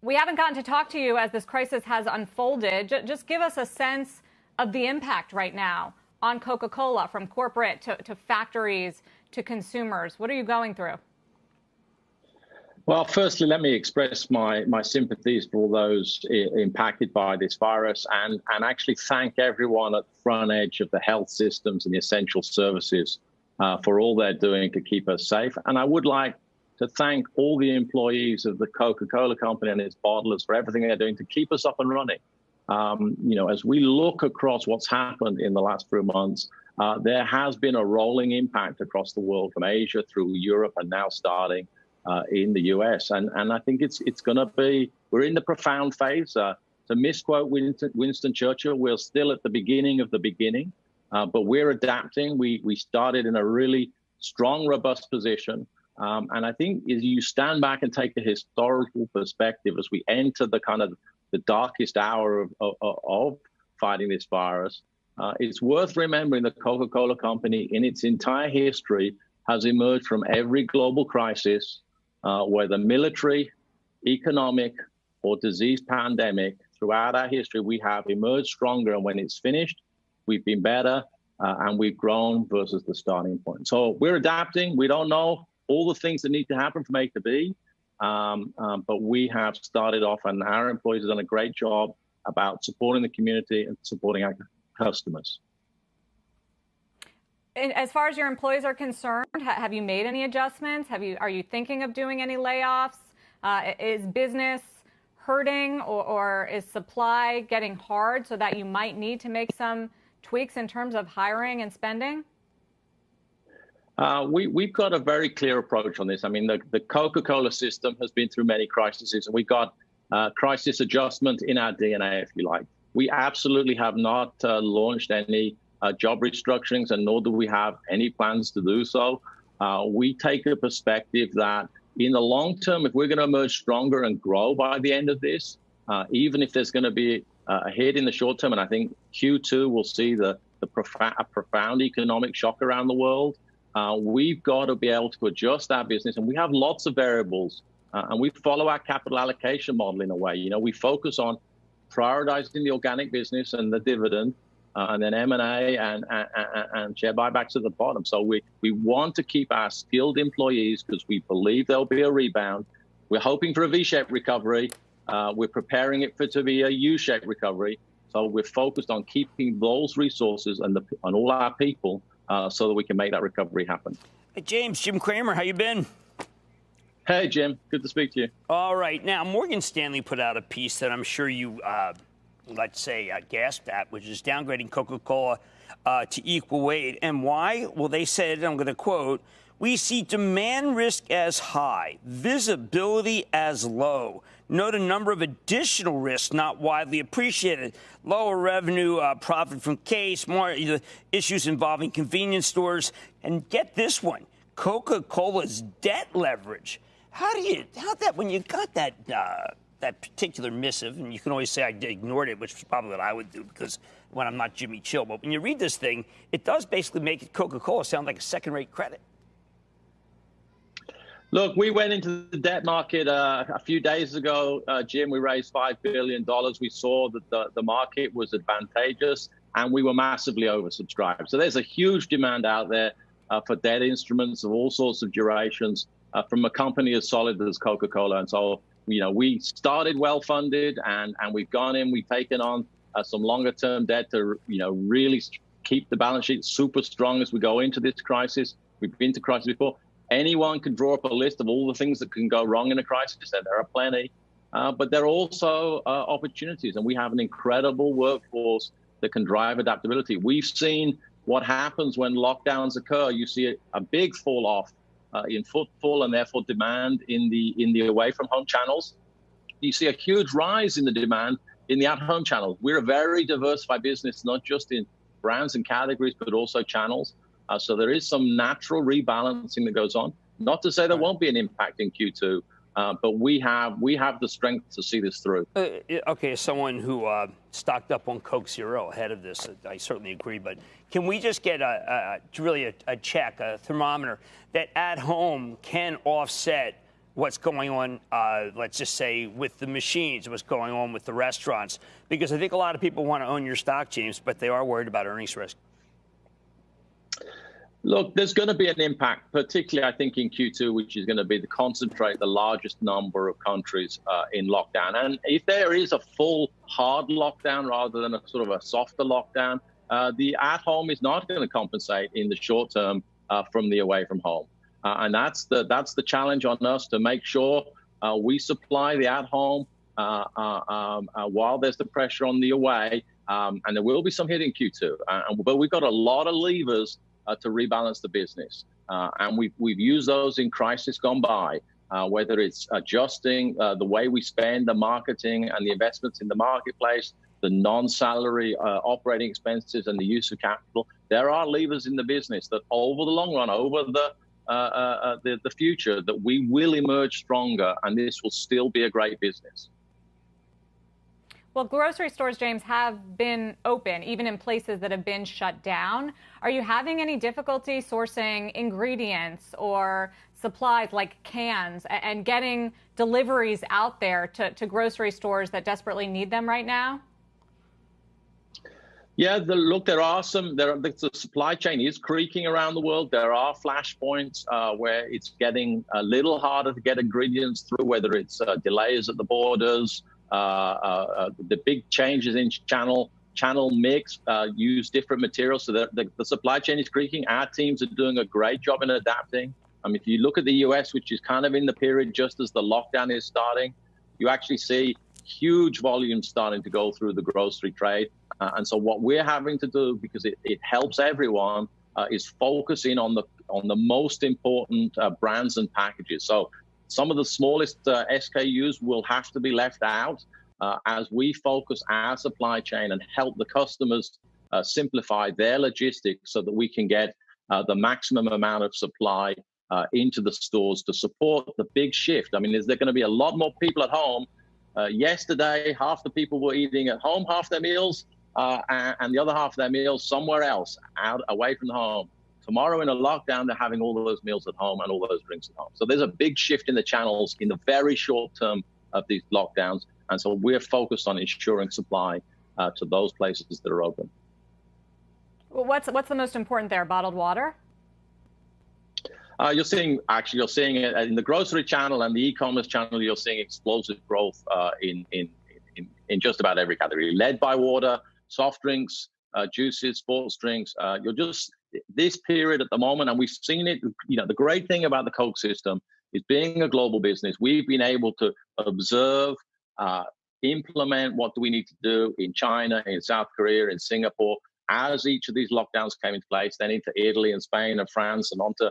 We haven't gotten to talk to you as this crisis has unfolded. Just give us a sense of the impact right now on Coca-Cola, from corporate to factories to consumers. What are you going through? Well, firstly, let me express my sympathies for all those impacted by this virus and actually thank everyone at the front edge of the health systems and the essential services for all they're doing to keep us safe. And I would like to thank all the employees of the Coca-Cola company and its bottlers for everything they're doing to keep us up and running. As we look across what's happened in the last few months, there has been a rolling impact across the world, from Asia through Europe and now starting in the US. And I think it's going to be, we're in the profound phase. To misquote Winston Churchill, we're still at the beginning of the beginning, but we're adapting. We started in a really strong, robust position. And I think as you stand back and take a historical perspective as we enter the kind of the darkest hour of fighting this virus, it's worth remembering the Coca-Cola company in its entire history has emerged from every global crisis, whether military, economic, or disease pandemic. Throughout our history, we have emerged stronger. And when it's finished, we've been better and we've grown versus the starting point. So we're adapting. We don't know all the things that need to happen from A to B. But we have started off, and our employees have done a great job about supporting the community and supporting our customers. And as far as your employees are concerned, have you made any adjustments? Are you thinking of doing any layoffs? Is business hurting, or is supply getting hard so that you might need to make some tweaks in terms of hiring and spending? We've got a very clear approach on this. I mean, the Coca-Cola system has been through many crises, and we've got crisis adjustment in our DNA, if you like. We absolutely have not launched any job restructurings, and nor do we have any plans to do so. We take a perspective that in the long term, if we're going to emerge stronger and grow by the end of this, even if there's going to be a hit in the short term, and I think Q2 will see a profound economic shock around the world, we've got to be able to adjust our business. And we have lots of variables, and we follow our capital allocation model in a way. We focus on prioritizing the organic business and the dividend, and then M&A and share buybacks at the bottom. So we want to keep our skilled employees because we believe there'll be a rebound. We're hoping for a V-shaped recovery. We're preparing it to be a U-shaped recovery. So we're focused on keeping those resources and all our people so that we can make that recovery happen. Hey, James, Jim Cramer, how you been? Hey, Jim. Good to speak to you. All right. Now, Morgan Stanley put out a piece that I'm sure you, let's say, gasped at, which is downgrading Coca-Cola to equal weight. And why? Well, they said, I'm going to quote, "We see demand risk as high, visibility as low. Note a number of additional risks not widely appreciated. Lower revenue, profit from case, more issues involving convenience stores." And get this one, Coca-Cola's debt leverage. When you got that particular missive, and you can always say I ignored it, which is probably what I would do because when I'm not Jimmy Chill, but when you read this thing, it does basically make Coca-Cola sound like a second-rate credit. Look, we went into the debt market a few days ago, Jim. We raised $5 billion. We saw that the market was advantageous, and we were massively oversubscribed. So there's a huge demand out there for debt instruments of all sorts of durations from a company as solid as Coca-Cola. And so, we started well-funded, and we've gone in, we've taken on some longer-term debt to, really keep the balance sheet super strong as we go into this crisis. We've been to crisis before. Anyone can draw up a list of all the things that can go wrong in a crisis, and there are plenty. But there are also opportunities, and we have an incredible workforce that can drive adaptability. We've seen what happens when lockdowns occur. You see a big fall off in footfall and therefore demand in the away from home channels. You see a huge rise in the demand in the at-home channels. We're a very diversified business, not just in brands and categories, but also channels. So there is some natural rebalancing that goes on. Not to say there won't be an impact in Q2, but we have the strength to see this through. Okay, as someone who stocked up on Coke Zero ahead of this, I certainly agree. But can we just get a check, a thermometer that at home can offset what's going on, let's just say, with the machines, what's going on with the restaurants? Because I think a lot of people want to own your stock, James, but they are worried about earnings risk. Look, there's going to be an impact, particularly, I think, in Q2, which is going to be to concentrate the largest number of countries in lockdown. And if there is a full hard lockdown rather than a sort of a softer lockdown, the at-home is not going to compensate in the short term from the away from home. And that's the challenge on us, to make sure we supply the at-home while there's the pressure on the away. And there will be some hit in Q2. But we've got a lot of levers to rebalance the business. And we've used those in crisis gone by, whether it's adjusting the way we spend the marketing and the investments in the marketplace, the non-salary operating expenses and the use of capital. There are levers in the business that over the long run, over the future, that we will emerge stronger, and this will still be a great business. Well, grocery stores, James, have been open, even in places that have been shut down. Are you having any difficulty sourcing ingredients or supplies like cans and getting deliveries out there to grocery stores that desperately need them right now? Yeah, look, the supply chain is creaking around the world. There are flashpoints where it's getting a little harder to get ingredients through, whether it's delays at the borders, the big changes in channel mix, use different materials. So the supply chain is creaking. Our teams are doing a great job in adapting. If you look at the US, which is kind of in the period just as the lockdown is starting, you actually see huge volumes starting to go through the grocery trade. And so what we're having to do, because it helps everyone, is focus in on the most important brands and packages. So some of the smallest SKUs will have to be left out as we focus our supply chain and help the customers simplify their logistics so that we can get the maximum amount of supply into the stores to support the big shift. Is there going to be a lot more people at home? Yesterday, half the people were eating at home, half their meals, and the other half of their meals somewhere else, out away from the home. Tomorrow in a lockdown, they're having all of those meals at home and all those drinks at home. So there's a big shift in the channels in the very short term of these lockdowns. And so we're focused on ensuring supply to those places that are open. Well, what's the most important there? Bottled water? You're seeing it in the grocery channel and the e-commerce channel. You're seeing explosive growth in just about every category, led by water, soft drinks, juices, sports drinks. This period at the moment, and we've seen it. The great thing about the Coke system is being a global business. We've been able to observe, implement what do we need to do in China, in South Korea, in Singapore, as each of these lockdowns came into place, then into Italy and Spain and France and onto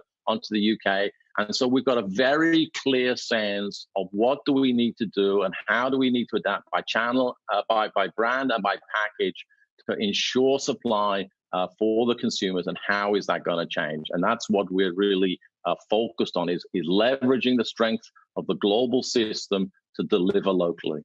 the UK. And so we've got a very clear sense of what do we need to do and how do we need to adapt by channel, by brand and by package to ensure supply for the consumers, and how is that going to change? And that's what we're really focused on, is leveraging the strength of the global system to deliver locally.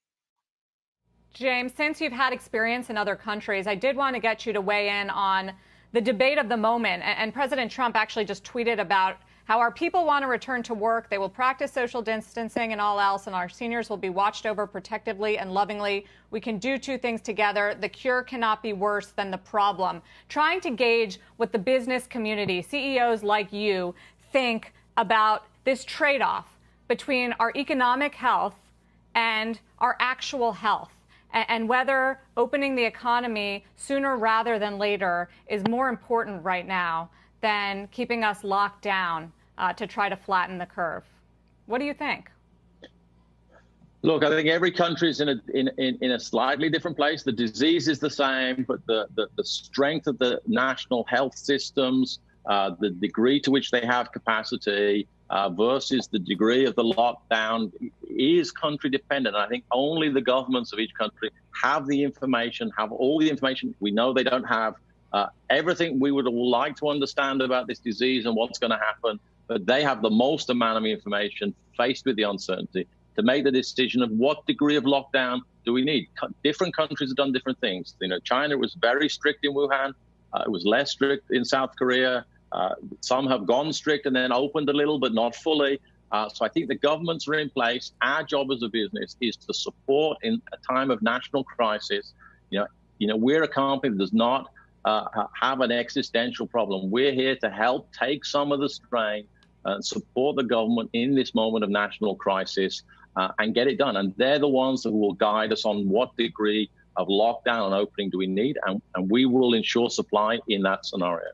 James, since you've had experience in other countries, I did want to get you to weigh in on the debate of the moment. And President Trump actually just tweeted about how our people want to return to work. They will practice social distancing and all else, and our seniors will be watched over protectively and lovingly. We can do two things together. The cure cannot be worse than the problem. Trying to gauge what the business community, CEOs like you, think about this trade-off between our economic health and our actual health, and whether opening the economy sooner rather than later is more important right now than keeping us locked down to try to flatten the curve. What do you think? Look, I think every country is in a slightly different place. The disease is the same, but the strength of the national health systems, the degree to which they have capacity versus the degree of the lockdown is country dependent. I think only the governments of each country have the information, have all the information. We know they don't have everything we would all like to understand about this disease and what's going to happen, but they have the most amount of information faced with the uncertainty to make the decision of what degree of lockdown do we need. Different countries have done different things. China was very strict in Wuhan. It was less strict in South Korea. Some have gone strict and then opened a little, but not fully. So I think the governments are in place. Our job as a business is to support in a time of national crisis. We're a company that does not have an existential problem. We're here to help take some of the strain and support the government in this moment of national crisis and get it done. And they're the ones who will guide us on what degree of lockdown and opening do we need, and we will ensure supply in that scenario.